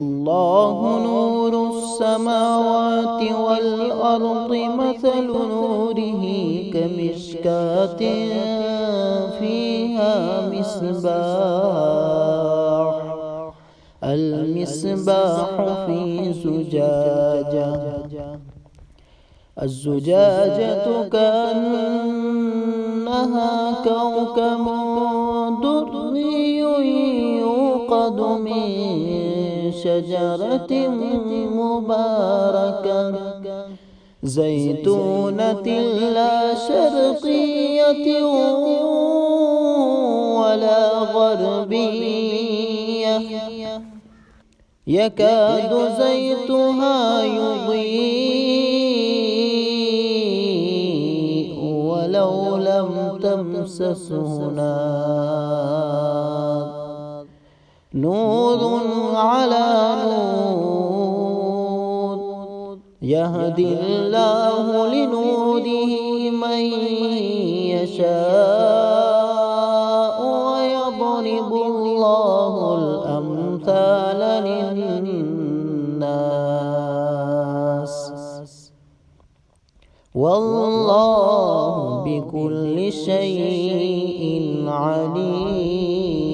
الله نور السماوات والأرض مثل نوره كمشكاة فيها المصباح في زجاجة. الزجاجة كأنها كوكب دري يوقد من شجرة مباركة زيتونة لا شرقية ولا غربية يكاد زيتها يضيء ولو لم تمسسه نار نور على نور يهدي الله لنوره من يشاء ويضرب الله الأمثال للناس والله بكل شيء عليم.